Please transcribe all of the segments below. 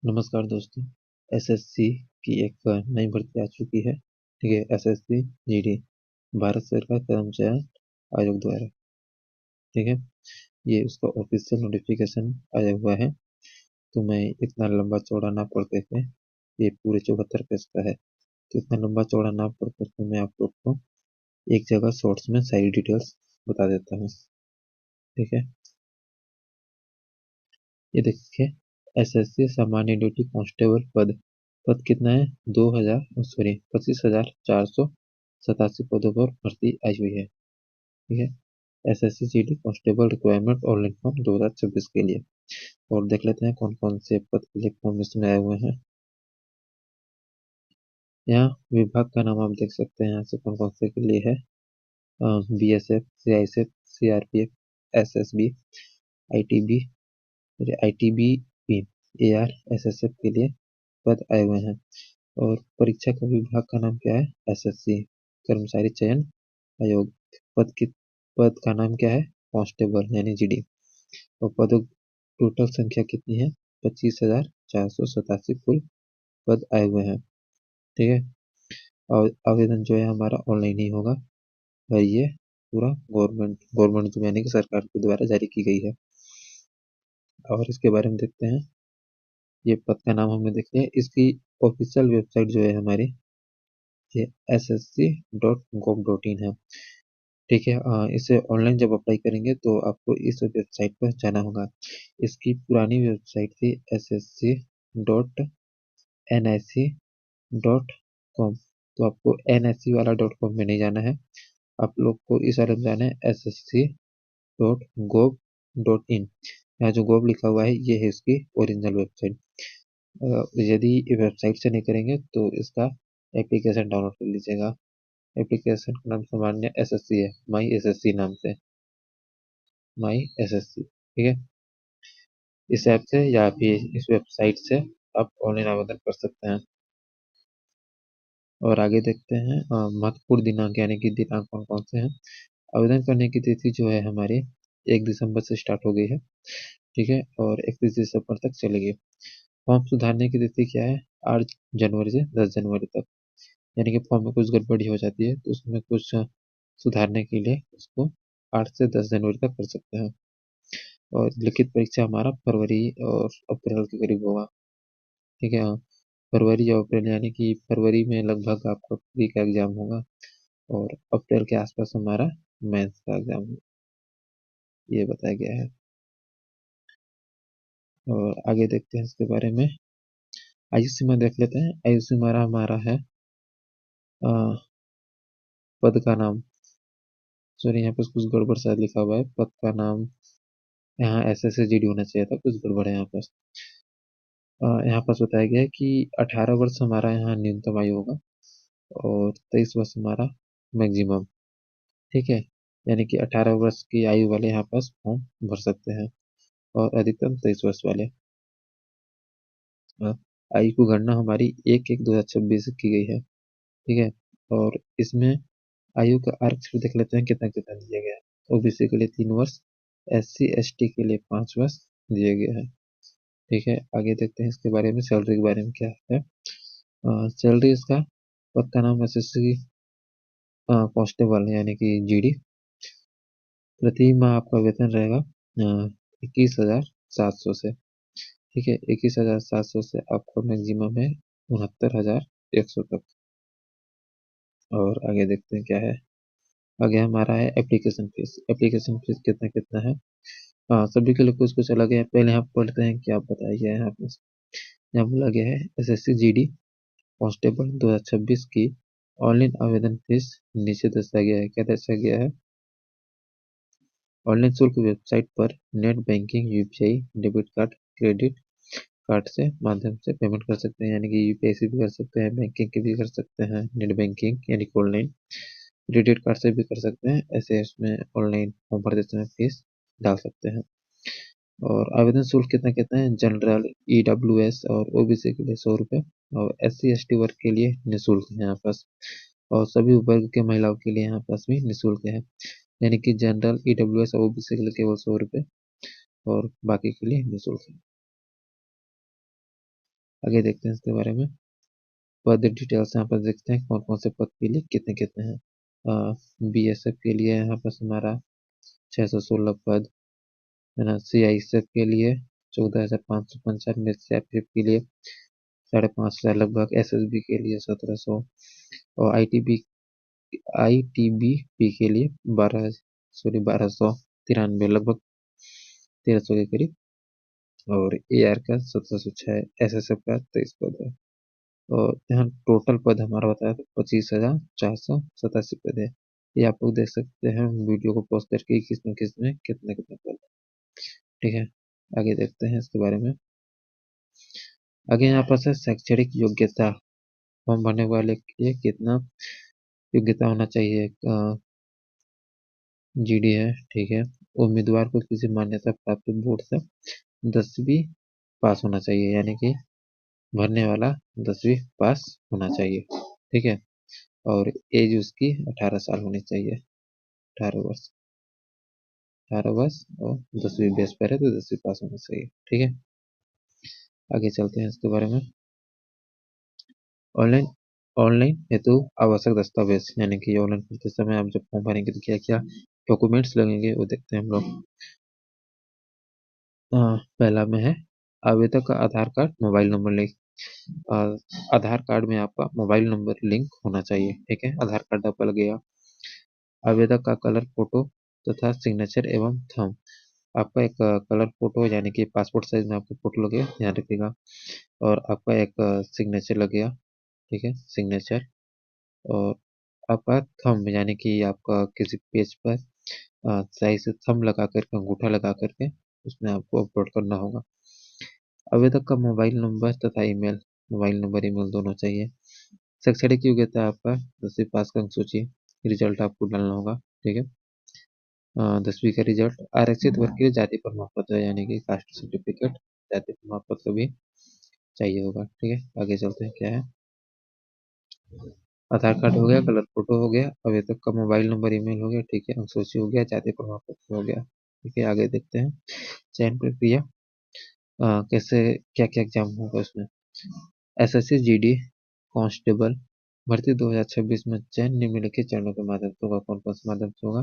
नमस्कार दोस्तों। एसएससी की एक नई भर्ती आ चुकी है। ठीक है, एसएससी जीडी भारत सरकार कर्मचारी आयोग द्वारा। ठीक है, ये उसका ऑफिशियल नोटिफिकेशन आया हुआ है। तो मैं इतना लंबा चौड़ा ना पढ़ के, ये पूरे 74 पेज का है, तो इतना लंबा चौड़ा ना पढ़ करके मैं आप लोग को एक जगह शॉर्ट्स में सारी डिटेल्स बता देता हूँ। ठीक है, ये देखिए, एसएससी सामान्य ड्यूटी कांस्टेबल पद पद कितना है? 25,487 पदों पर भर्ती आई हुई है। ठीक है, SSC GD constable requirement online form 2026 के लिए। और देख लेते हैं कौन कौन से पद के लिए फॉर्म इसमें आए हुए हैं। यहाँ विभाग का नाम आप देख सकते हैं, यहाँ से कौन कौन से के लिए है। BSF, CISF, CRPF, SSB, ITB, ITBP, AR, SSF के लिए पद आए हुए हैं। और परीक्षा का विभाग का नाम क्या है? एसएससी कर्मचारी चयन आयोग। पद की पद का नाम क्या है? कांस्टेबल यानी जीडी। और पदों टोटल संख्या कितनी है? 25,487 कुल पद आए हुए हैं। ठीक है, और आवेदन जो है हमारा ऑनलाइन ही होगा। और ये पूरा गवर्नमेंट जो यानी कि सरकार के द्वारा जारी की गई है। और इसके बारे में देखते हैं। ये पद का नाम हमने देख लिया। इसकी ऑफिशियल वेबसाइट जो है हमारी, ये ssc.gov.in है। ठीक है, इसे ऑनलाइन जब अप्लाई करेंगे तो आपको इस वेबसाइट पर जाना होगा। इसकी पुरानी वेबसाइट थी ssc.nic.com। तो आपको NSC वाला .com में नहीं जाना है, आप लोग को इस वाले में जाना है ssc.gov.in। यहाँ जो gov लिखा हुआ है ये है इसकी ओरिजिनल वेबसाइट। यदि वेबसाइट से नहीं करेंगे तो इसका एप्लीकेशन डाउनलोड कर लीजिएगा। एप्लीकेशन का नाम सामान्य एसएससी है, माई एसएससी नाम से, माई एसएससी। ठीक है, इस ऐप से या फिर इस वेबसाइट से आप ऑनलाइन आवेदन कर सकते हैं। और आगे देखते हैं महत्वपूर्ण दिनांक यानी कि दिनांक कौन कौन से हैं। आवेदन करने की तिथि जो है हमारी 1 दिसंबर से स्टार्ट हो गई है। ठीक है, और 31 दिसंबर तक चलेगी। फॉर्म सुधारने की तिथि क्या है? 8 जनवरी से 10 जनवरी तक। यानी कि फॉर्म में कुछ गड़बड़ी हो जाती है तो उसमें कुछ सुधारने के लिए उसको 8 से 10 जनवरी तक कर सकते हैं। और लिखित परीक्षा हमारा फरवरी और अप्रैल के करीब होगा। ठीक है, हाँ, फरवरी या अप्रैल यानी कि फरवरी में लगभग आपका प्री का एग्जाम होगा और अप्रैल के आसपास हमारा मेंस का एग्जाम होगा, ये बताया गया है। और आगे देखते हैं इसके बारे में। आयु सीमा देख लेते हैं। आयु सीमा हमारा है पद का नाम, सॉरी यहाँ पे कुछ गड़बड़ शायद लिखा हुआ है। पद का नाम यहाँ SSC-GD होना चाहिए था, कुछ गड़बड़ है यहाँ पर। यहाँ पर बताया गया है कि 18 वर्ष हमारा यहाँ न्यूनतम आयु होगा और 23 वर्ष हमारा मैक्सिमम। ठीक है, यानी कि 18 वर्ष की आयु वाले यहाँ पास फॉर्म भर सकते हैं और अधिकतम 23 वर्ष वाले। अ, आयु की गणना हमारी 1/1/2026 से की गई है। ठीक है, और इसमें आयु का आरक्षण देख लेते हैं कितना कितना दिया गया है। ओबीसी के लिए 3 वर्ष, SC ST के लिए 5 वर्ष दिए गए हैं। ठीक है, आगे देखते हैं इसके बारे में। सैलरी के बारे में क्या है? सैलरी इसका पद का नाम एसएससी कांस्टेबल यानी कि जीडी। प्रति माह आपका वेतन रहेगा 21,700 से। ठीक है, 21,700 से आपका मैक्सिमम है 69,100 तक। और आगे देखते हैं क्या है। आगे हमारा है एप्लीकेशन फीस। एप्लीकेशन फीस कितना कितना है? हाँ, सभी के लिए कुछ कुछ अलग है। पहले हम पढ़ते हैं क्या बताइए यहाँ पे। यहाँ बोला गया है एसएससी जीडी कांस्टेबल 2026 की ऑनलाइन आवेदन फीस नीचे दर्शाया गया है। क्या दर्शाया गया है? ऑनलाइन शुल्क वेबसाइट पर net banking, UPI, debit card, credit card से माध्यम से पेमेंट कर सकते हैं। यानी कि यूपीआई से भी कर सकते हैं, बैंकिंग के भी कर सकते हैं, नेट बैंकिंग यानी कि ऑनलाइन, क्रेडिट कार्ड से भी कर सकते हैं। ऐसे इसमें ऑनलाइन फॉर्म भरते समय फीस डाल सकते हैं। और आवेदन शुल्क कितना कितना है? जनरल, ईडब्ल्यूएस और ओबीसी के लिए 100 रुपये और SC ST वर्ग के लिए निःशुल्क है यहाँ पास। और सभी वर्ग के महिलाओं के लिए यहाँ पास भी निःशुल्क है। यानी कि जनरल, ईडब्ल्यूएस और ओबीसी के लिए केवल 100 रुपये और बाकी के लिए निःशुल्क है। आगे देखते हैं इसके बारे में। पद डिटेल्स यहाँ पर देखते हैं कौन कौन से पद के लिए कितने कितने हैं। बीएसएफ के लिए यहाँ पर हमारा 616 पद है ना। सीआईएसएफ के लिए 14,595, सीआरपीएफ के लिए 5,500 लगभग, एसएसबी के लिए 1,700 और आईटीबीपी के लिए 1,293 लगभग 1,300 के करीब, और एआर का 1,706, एसएसएफ का 23 पद है। और यहाँ टोटल पद हमारा बताया तो 25,487 पद है। ये आप लोग देख सकते हैं वीडियो को पॉज करके किसमें किसमें कितने कितने पद है। ठीक है, आगे देखते हैं इसके बारे में। आगे यहाँ पर से शैक्षणिक योग्यता, फॉर्म भरने वाले के लिए कितना योग्यता होना चाहिए। जीडी है, ठीक है। उम्मीदवार को किसी मान्यता प्राप्त बोर्ड से 10वीं पास होना चाहिए, यानी कि भरने वाला 10वीं पास होना चाहिए, ठीक है। और एज उसकी 18 साल होनी चाहिए, 18 वर्ष, 18 वर्ष, और 10वीं बेस पर है तो 10वीं पास होना चाहिए, ठीक है। आगे चलते हैं इसके बारे में। ऑनलाइन ऑनलाइन हेतु आवश्यक दस्तावेज, यानी कि ऑनलाइन करते समय आप जब फॉर्म भरेंगे तो क्या क्या डॉक्यूमेंट्स लगेंगे वो देखते हैं हम लोग। पहला में है आवेदक का आधार कार्ड, मोबाइल नंबर लिंक। आधार कार्ड में आपका मोबाइल नंबर लिंक होना चाहिए, ठीक है। आधार कार्ड आपका लगेगा। आवेदक का कलर फोटो तथा सिग्नेचर एवं थंब। आपका एक कलर फोटो यानी कि पासपोर्ट साइज में आपका फोटो लगेगा, ध्यान रखिएगा। और आपका एक सिग्नेचर लगेगा, ठीक है, सिग्नेचर। और आपका थंब यानी कि आपका किसी पेज पर सही से थंब लगा करके, अंगूठा लगा करके उसमें आपको अपलोड करना होगा। आवेदक का मोबाइल नंबर तथा ईमेल, मोबाइल नंबर ईमेल दोनों चाहिए। शैक्षणिक योग्यता आपका 10वीं पास का अंक सूची, रिजल्ट आपको डालना होगा, ठीक है। 10वीं का रिजल्ट। आरक्षित वर्ग के लिए जाति प्रमाण पत्र यानी कि कास्ट सर्टिफिकेट, जाति प्रमाण पत्र भी चाहिए होगा, ठीक है। आगे चलते हैं क्या है। आधार कार्ड हो गया, कलर फोटो हो गया, आवेदक का मोबाइल नंबर ईमेल हो गया, ठीक है, अंक सूची हो गया, जाति प्रमाण पत्र हो गया, ठीक है। आगे देखते हैं चयन प्रक्रिया, कैसे क्या क्या एग्जाम होगा उसमें। एसएससी जीडी कांस्टेबल भर्ती 2026 में चयन निम्नलिखित चरणों के माध्यम से होगा। कौन कौन से माध्यम से होगा,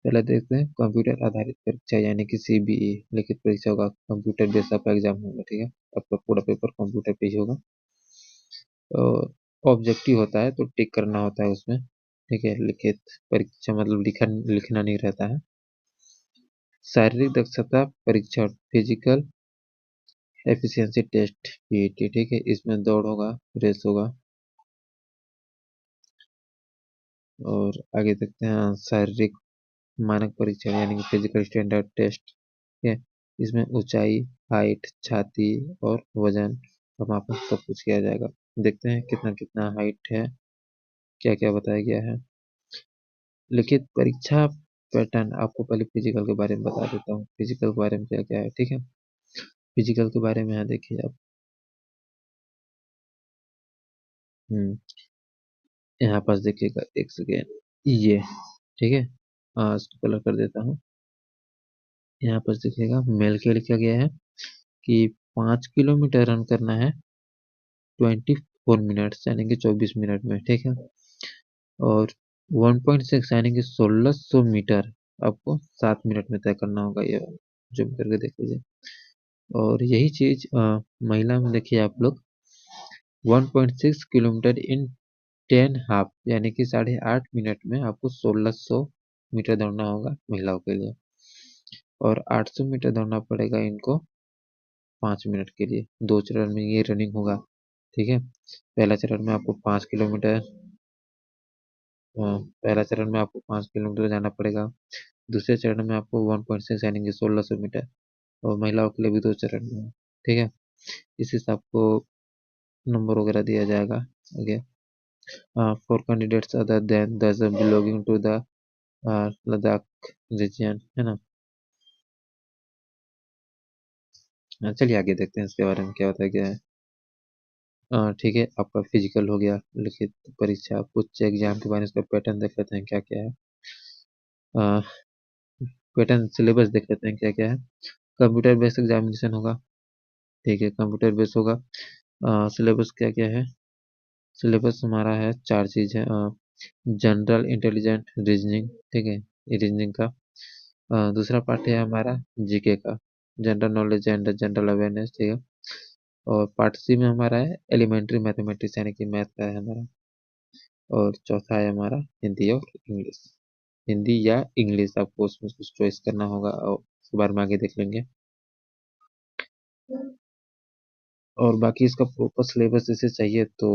पहले देखते हैं। कंप्यूटर आधारित परीक्षा यानी कि सीबीई लिखित परीक्षा होगा, कंप्यूटर बेस्ड आपका एग्जाम होगा, ठीक है। आपका पूरा पेपर कंप्यूटर पे ही होगा। और ऑब्जेक्टिव होता है तो टिक करना होता है उसमें, ठीक है। लिखित परीक्षा मतलब लिखना नहीं रहता है। शारीरिक दक्षता परीक्षण, फिजिकल एफिशिएंसी टेस्ट, पीईटी, ठीक है। इसमें दौड़ होगा, रेस होगा। और आगे देखते हैं शारीरिक मानक परीक्षण यानी कि फिजिकल स्टैंडर्ड टेस्ट, ठीक है। इसमें ऊंचाई, हाइट, छाती और वजन का मापन सब कुछ किया जाएगा। देखते हैं कितना कितना हाइट है, क्या क्या बताया गया है। लिखित परीक्षा पैटर्न, आपको पहले फिजिकल के बारे में बता देता हूँ, फिजिकल के बारे में क्या क्या है, ठीक है। फिजिकल के बारे में यहाँ देखिए आप। यहाँ पास देखिएगा, एक सेकेंड, ये, ठीक है। इसको कलर कर देता हूँ। यहाँ पर देखिएगा मेल के लिखा गया है कि 5 किलोमीटर रन करना है 24 मिनट्स यानी कि 24 मिनट में, ठीक है। और 1.6 यानी कि 1600 मीटर आपको 7 मिनट में तय करना होगा, ये जूम करके देख लीजिए। और यही चीज महिला में देखिए आप लोग, 1.6 किलोमीटर इन 10 हाफ यानी कि 8.5 मिनट में आपको 1600 मीटर दौड़ना होगा महिलाओं के लिए। और 800 मीटर दौड़ना पड़ेगा इनको 5 मिनट के लिए। 2 चरण में ये रनिंग होगा, ठीक है। पहला चरण में आपको 5 किलोमीटर, पहला चरण में आपको 5 किलोमीटर जाना पड़ेगा। दूसरे चरण में आपको 1.6 यानी कि 1600 मीटर, और महिलाओं के लिए भी 2 चरण में है, ठीक है। इस हिसाब को नंबर वगैरह दिया जाएगा आगे। For candidates other than those belonging to the Ladakh region, है ना। चलिए आगे देखते हैं इसके बारे में क्या होता है क्या है। ठीक है, आपका फिजिकल हो गया, लिखित परीक्षा, कुछ एग्जाम के बारे में इसका पैटर्न देख लेते हैं क्या क्या है। पैटर्न सिलेबस देख लेते हैं क्या क्या है। कंप्यूटर बेस्ड एग्जामिनेशन होगा, ठीक है, कंप्यूटर बेस्ड होगा। सिलेबस क्या क्या है? सिलेबस हमारा है 4 चीज़ है। जनरल इंटेलिजेंट रीजनिंग, ठीक है, ये रीजनिंग का। दूसरा पार्ट है हमारा जीके का, general knowledge and general awareness, ठीक है। और पार्ट सी में हमारा है एलिमेंट्री मैथमेटिक्स यानी कि मैथ का है हमारा। और चौथा है हमारा हिंदी और इंग्लिश। हिंदी या इंग्लिश आपको उसमें कुछ चॉइस करना होगा और उसके बारे में आगे देख लेंगे। और बाकी इसका प्रॉपर सिलेबस जैसे चाहिए तो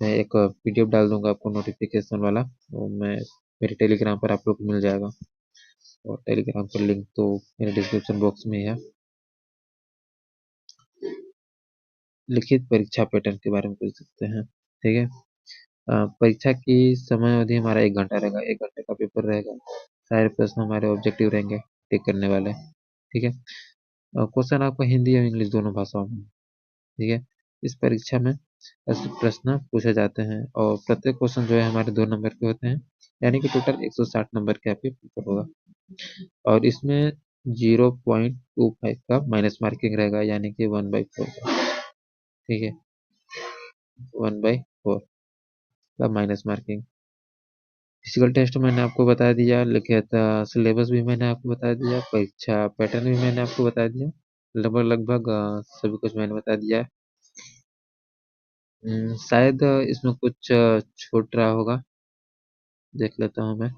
मैं एक पीडीएफ डाल दूंगा आपको नोटिफिकेशन वाला, वो मैं मेरे टेलीग्राम पर आप लोग को मिल जाएगा। और टेलीग्राम पर लिंक तो मेरे डिस्क्रिप्शन बॉक्स में ही है। लिखित परीक्षा पैटर्न के बारे में पूछ सकते हैं, ठीक है। परीक्षा की समय अवधि हमारा 1 घंटा रहेगा, 1 घंटे का पेपर रहेगा। सारे प्रश्न हमारे ऑब्जेक्टिव रहेंगे, टिक करने वाले, ठीक है। क्वेश्चन आपका हिंदी और इंग्लिश दोनों भाषाओं में, ठीक है। इस परीक्षा में ऐसे प्रश्न पूछे जाते हैं और प्रत्येक क्वेश्चन जो है हमारे 2 नंबर के होते हैं, यानी कि टोटल 160 नंबर का आपके पेपर होगा। और इसमें 0.25 का माइनस मार्किंग रहेगा, यानी कि 1/4 का, ठीक है, 1/4 का माइनस मार्किंग। फिजिकल टेस्ट मैंने आपको बता दिया, लिखित सिलेबस भी मैंने आपको बता दिया, परीक्षा पैटर्न भी मैंने आपको बता दिया, लगभग लगभग सभी कुछ मैंने बता दिया है। शायद इसमें कुछ छूट रहा होगा, देख लेता हूँ मैं।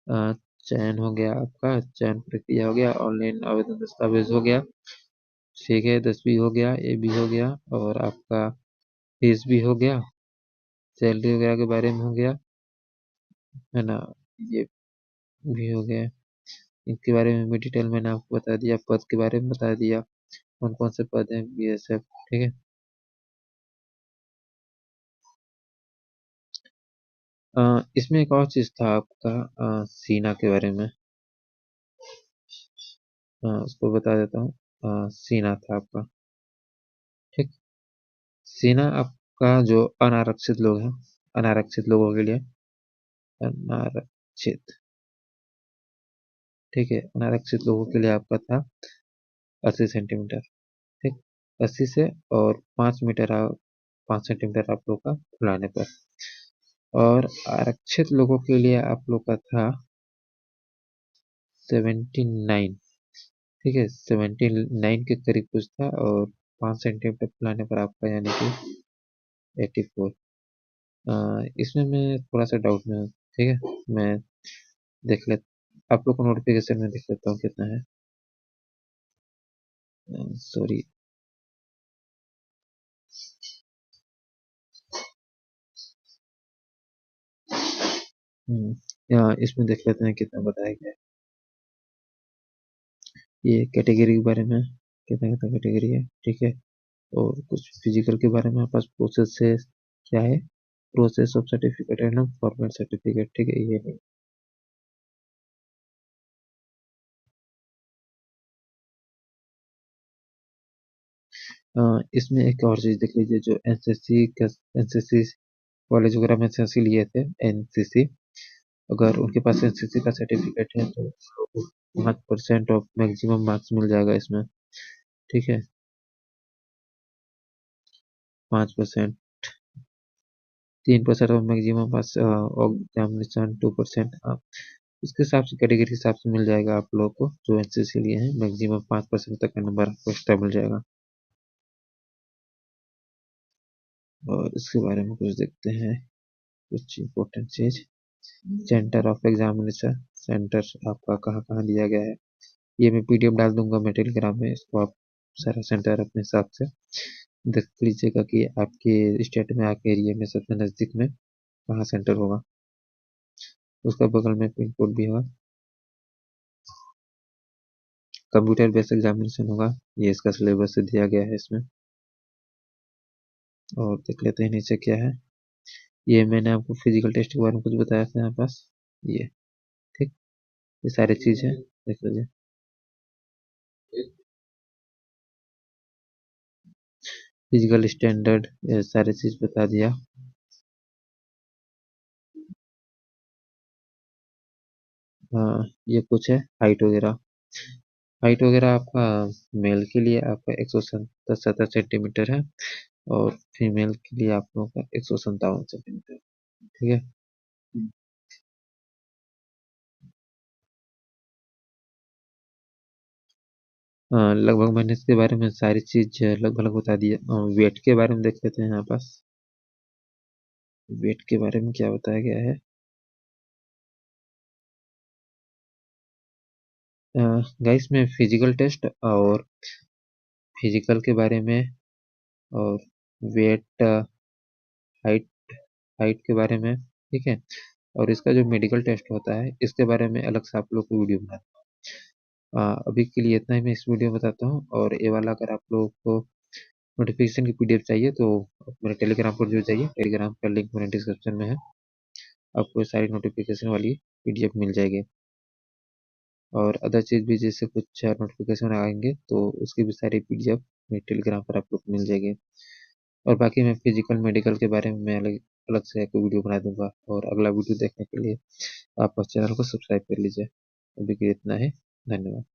अ, चयन हो गया आपका, चयन प्रक्रिया हो गया, ऑनलाइन आवेदन दस्तावेज हो गया, ठीक है, 10वीं हो गया, ये भी हो गया, और आपका फीस भी हो गया, सैलरी वगैरह के बारे में हो गया, है ना, ये भी हो गया। इनके बारे में भी डिटेल मैंने आपको बता दिया, पद के बारे में बता दिया, कौन कौन से पद हैं बीएसएफ, ठीक है। इसमें एक और चीज था आपका, सीना के बारे में, उसको बता देता हूँ। सीना था आपका, ठीक। सेना आपका जो अनारक्षित लोग हैं, अनारक्षित लोगों के लिए, अनारक्षित, ठीक है, अनारक्षित लोगों के लिए आपका था 80 सेंटीमीटर, ठीक, 80 से और 5 मीटर 5 सेंटीमीटर आप लोग का फुलाने पर। और आरक्षित लोगों के लिए आप लोग का था 79, ठीक है, 79 के करीब कुछ था, और 5 सेंटीमीटर फुलाने पर आपका यानी कि 84। इसमें मैं थोड़ा सा डाउट में हूँ, ठीक है, मैं देख ले, आप लोग को नोटिफिकेशन में देख लेता हूँ कितना है। सॉरी, यहाँ इसमें देख लेते हैं कितना बताया गया है। ये कैटेगरी के बारे में कितना कितना कैटेगरी है, ठीक है। और कुछ फिजिकल के बारे में हमारे पास प्रोसेस से क्या है, प्रोसेस ऑफ सर्टिफिकेट है ना, फॉर्मेट सर्टिफिकेट, ठीक है, ये नहीं। इसमें एक और चीज देख लीजिए, जो एनसीसी का, एनसीसी कॉलेज वगैरह में एनसीसी लिए थे, एनसीसी, अगर उनके पास एनसीसी का सर्टिफिकेट है तो 5% ऑफ मैक्सिमम मार्क्स मिल जाएगा इसमें, ठीक है, 5%, 3% ऑफ मैक्सिमम पास एग्जामिनेशन, 2%। उसके हिसाब से कैटेगरी के हिसाब से मिल जाएगा आप लोगों को, जो एनसीसी लिए हैं मैक्सिमम 5% तक का नंबर आपको एक्स्ट्रा मिल जाएगा। और इसके बारे में कुछ देखते हैं, कुछ इम्पोर्टेंट चीज, सेंटर ऑफ एग्जामिनेशन, सेंटर आपका कहाँ कहाँ दिया गया है, ये मैं पीडीएफ डाल दूंगा मैं टेलीग्राम में, इसको आप सारा सेंटर अपने हिसाब से देख लीजिएगा कि आपके स्टेट में, आपके एरिया में सबसे नजदीक में कहाँ सेंटर होगा। उसका बगल में पिन कोड भी होगा। कंप्यूटर बेस्ड एग्जामिनेशन होगा, ये इसका सिलेबस दिया गया है इसमें। और देख लेते हैं नीचे क्या है, ये मैंने आपको फिजिकल टेस्ट के बारे में कुछ बताया था यहाँ पास, ये, ठीक, ये सारी चीज है, देख लीजिए। फिजिकल स्टैंडर्ड, ये सारी चीज बता दिया। हाँ, ये कुछ है हाइट वगैरह, हाइट वगैरह आपका मेल के लिए आपका 170 सेंटीमीटर है और फीमेल के लिए आप लोगों का 157 सेंटीमीटर। ठीक है। लगभग मैंने इसके बारे में सारी चीज लगभग लगभग बता दी है। वेट के बारे में देख लेते हैं यहाँ पास। वेट के बारे में क्या बताया गया है। गाइस में फिजिकल टेस्ट और फिजिकल के बारे में और वेट, हाइट हाइट के बारे में, ठीक है। और इसका जो मेडिकल टेस्ट होता है इसके बारे में अलग से आप लोग को वीडियो बना। अभी के लिए इतना ही मैं इस वीडियो में बताता हूँ। और ये वाला अगर आप लोगों को नोटिफिकेशन की पीडीएफ चाहिए तो आप मेरे टेलीग्राम पर जुड़ जाइए। टेलीग्राम का लिंक मेरे डिस्क्रिप्शन में है। आपको ये सारी नोटिफिकेशन वाली पीडीएफ मिल जाएगी। और अदर चीज़ भी जैसे कुछ नोटिफिकेशन आएंगे तो उसकी भी सारी पीडीएफ मेरे टेलीग्राम पर आप लोग को मिल जाएगी। और बाकी मैं फिजिकल मेडिकल के बारे में मैं अलग अलग से एक वीडियो बना दूंगा। और अगला वीडियो देखने के लिए आप चैनल को सब्सक्राइब कर लीजिए। अभी के लिए इतना है। धन्यवाद।